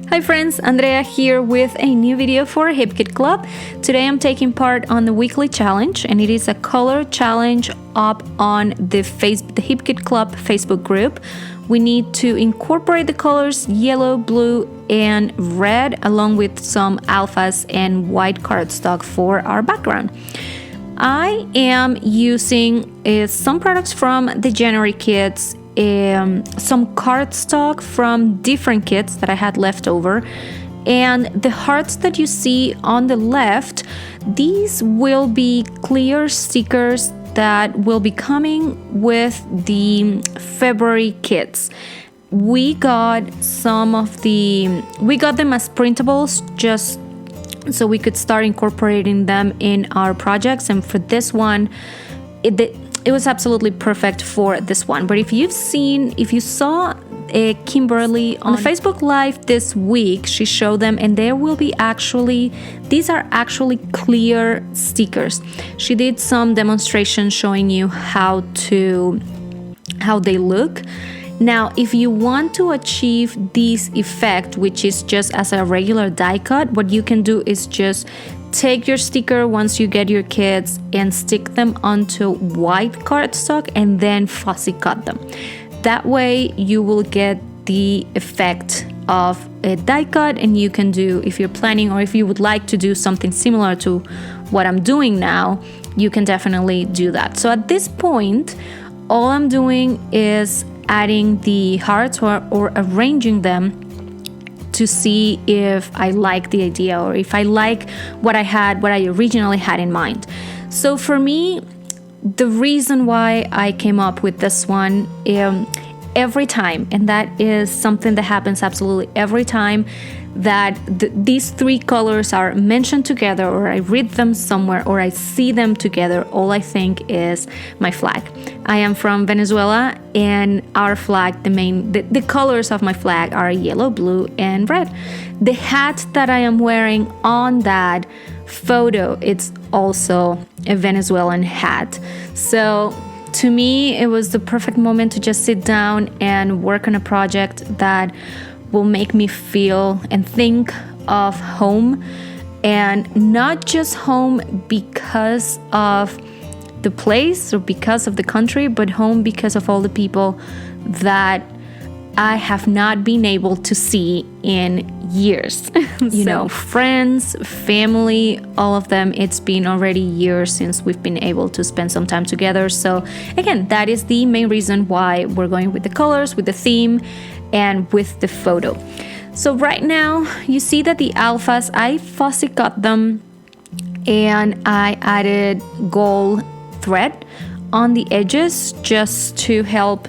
Hi friends, Andrea here with a new video for Hip Kit Club. Today I'm taking part on the weekly challenge, and it is a color challenge up on the Hip Kit Club Facebook group. We need to incorporate the colors yellow, blue, and red along with some alphas and white cardstock for our background. I am using some products from the January kits, some cardstock from different kits that I had left over, and the hearts that you see on the left, these will be clear stickers that will be coming with the February kits. We got them as printables just so we could start incorporating them in our projects, and for this one it was absolutely perfect for this one. But if you saw Kimberly on Facebook Live this week, she showed them, and these are actually clear stickers. She did some demonstrations showing you how they look. Now, if you want to achieve this effect, which is just as a regular die cut, what you can do is just take your sticker once you get your kits and stick them onto white cardstock and then fussy cut them. That way you will get the effect of a die cut, and you can do, if you're planning or if you would like to do something similar to what I'm doing now, you can definitely do that. So at this point, all I'm doing is adding the hearts or arranging them to see if I like the idea or if I like what I originally had in mind. So for me, the reason why I came up with this one, every time, and that is something that happens absolutely every time that these three colors are mentioned together, or I read them somewhere, or I see them together, all I think is my flag. I am from Venezuela, and our flag, the colors of my flag are yellow, blue, and red. The hat that I am wearing on that photo, it's also a Venezuelan hat. So to me, it was the perfect moment to just sit down and work on a project that will make me feel and think of home, and not just home because of the place or because of the country, but home because of all the people that I have not been able to see in years. Friends, family, all of them. It's been already years since we've been able to spend some time together. So again, that is the main reason why we're going with the colors, with the theme, and with the photo. So right now you see that the alphas, I fussy cut them and I added gold thread on the edges just to help.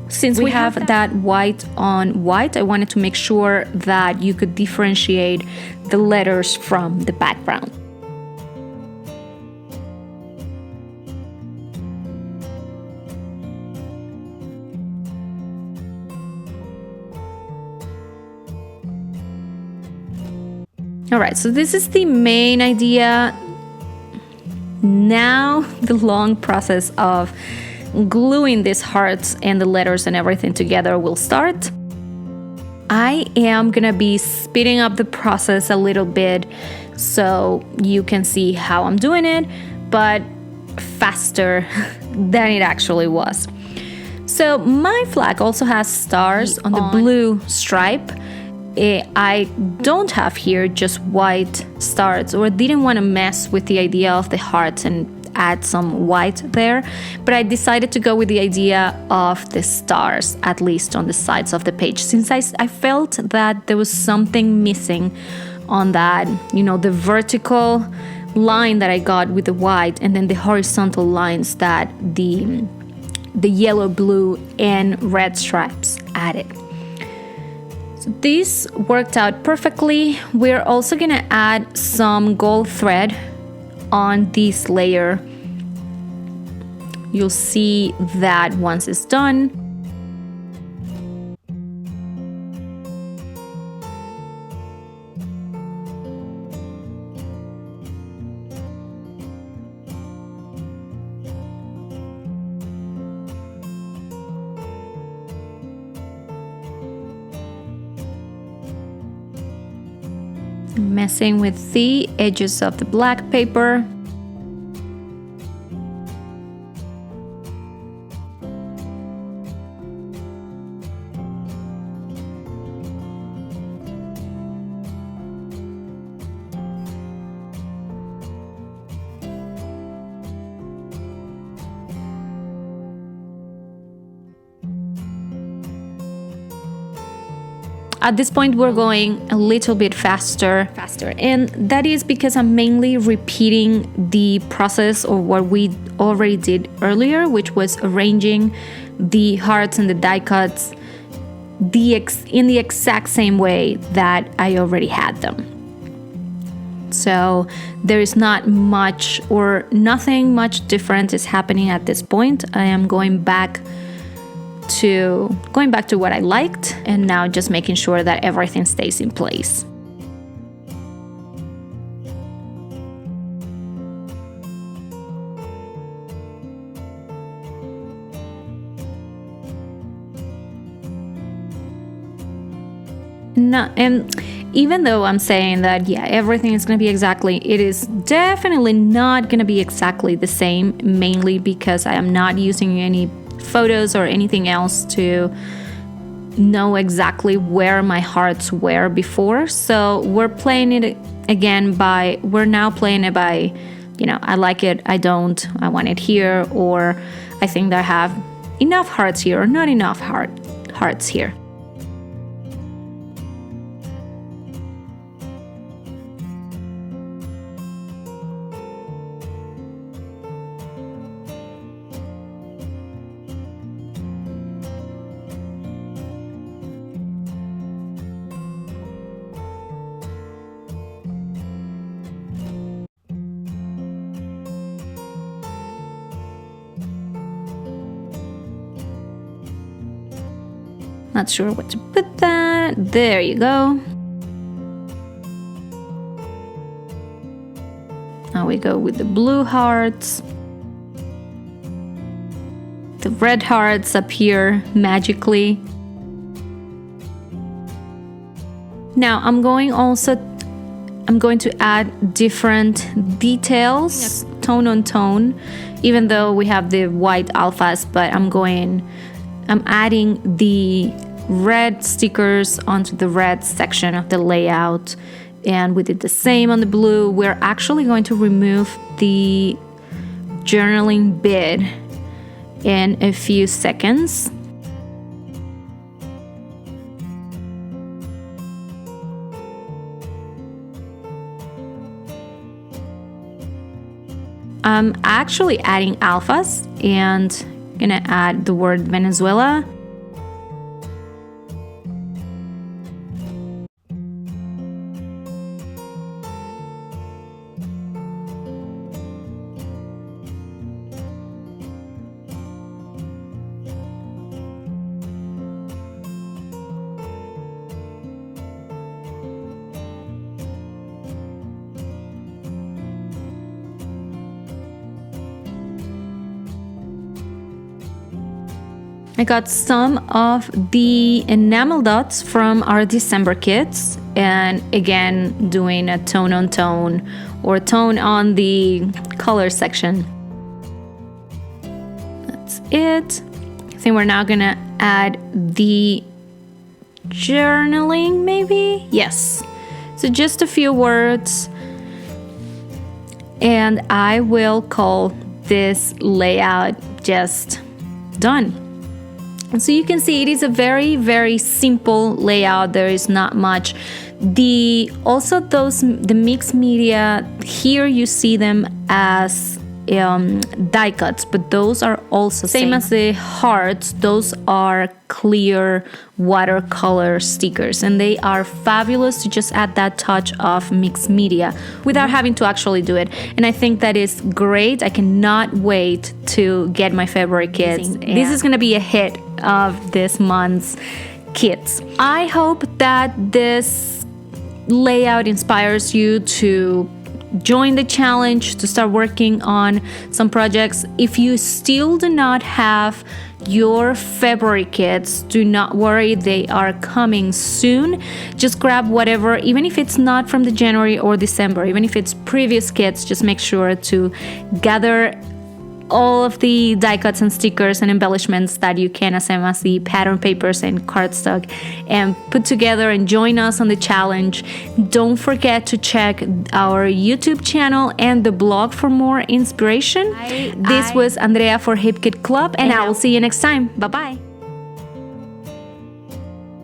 Since we have that white on white, I wanted to make sure that you could differentiate the letters from the background. All right, so this is the main idea. Now the long process of gluing these hearts and the letters and everything together will start. I am gonna be speeding up the process a little bit so you can see how I'm doing it, but faster than it actually was. So my flag also has stars on the blue stripe. I don't have here just white stars, or didn't want to mess with the idea of the hearts and add some white there, but I decided to go with the idea of the stars, at least on the sides of the page, since I felt that there was something missing on that, the vertical line that I got with the white, and then the horizontal lines that the yellow, blue, and red stripes added. So this worked out perfectly. We're also gonna add some gold thread on this layer. You'll see that once it's done. Messing with the edges of the black paper. At this point, we're going a little bit faster, and that is because I'm mainly repeating the process or what we already did earlier, which was arranging the hearts and the die cuts in the exact same way that I already had them. So there is not much or nothing much different is happening at this point. I am going back to what I liked, and now just making sure that everything stays in place. No, and even though I'm saying that, yeah, everything is going to be exactly, it is definitely not going to be exactly the same, mainly because I am not using any photos or anything else to know exactly where my hearts were before. So we're playing it again we're now playing it by, I like it, I don't, I want it here, or I think that I have enough hearts here or not enough hearts here. Not sure what to put that. There you go. Now we go with the blue hearts. The red hearts appear magically. Now I'm going to add different details, tone on tone, even though we have the white alphas, but I'm adding the red stickers onto the red section of the layout, and we did the same on the blue. We're actually going to remove the journaling bit in a few seconds. I'm actually adding alphas and gonna add the word Venezuela. I got some of the enamel dots from our December kits, and again doing a tone on tone or tone on the color section. That's it. I think we're now gonna add the journaling, maybe? Yes. So just a few words, and I will call this layout just done. So you can see it is a very, very simple layout. There is not much. The mixed media, here you see them as die cuts, but those are also same as the hearts. Those are clear watercolor stickers, and they are fabulous to just add that touch of mixed media without having to actually do it. And I think that is great. I cannot wait to get my February kits. This is going to be a hit of this month's kits. I hope that this layout inspires you to join the challenge, to start working on some projects. If you still do not have your February kits, do not worry, they are coming soon. Just grab whatever, even if it's not from the January or December, even if it's previous kits, just make sure to gather all of the die cuts and stickers and embellishments that you can, as the pattern papers and cardstock, and put together and join us on the challenge. Don't forget to check our YouTube channel and the blog for more inspiration. This was Andrea for Hip Kit Club, and I will see you next time. Bye bye.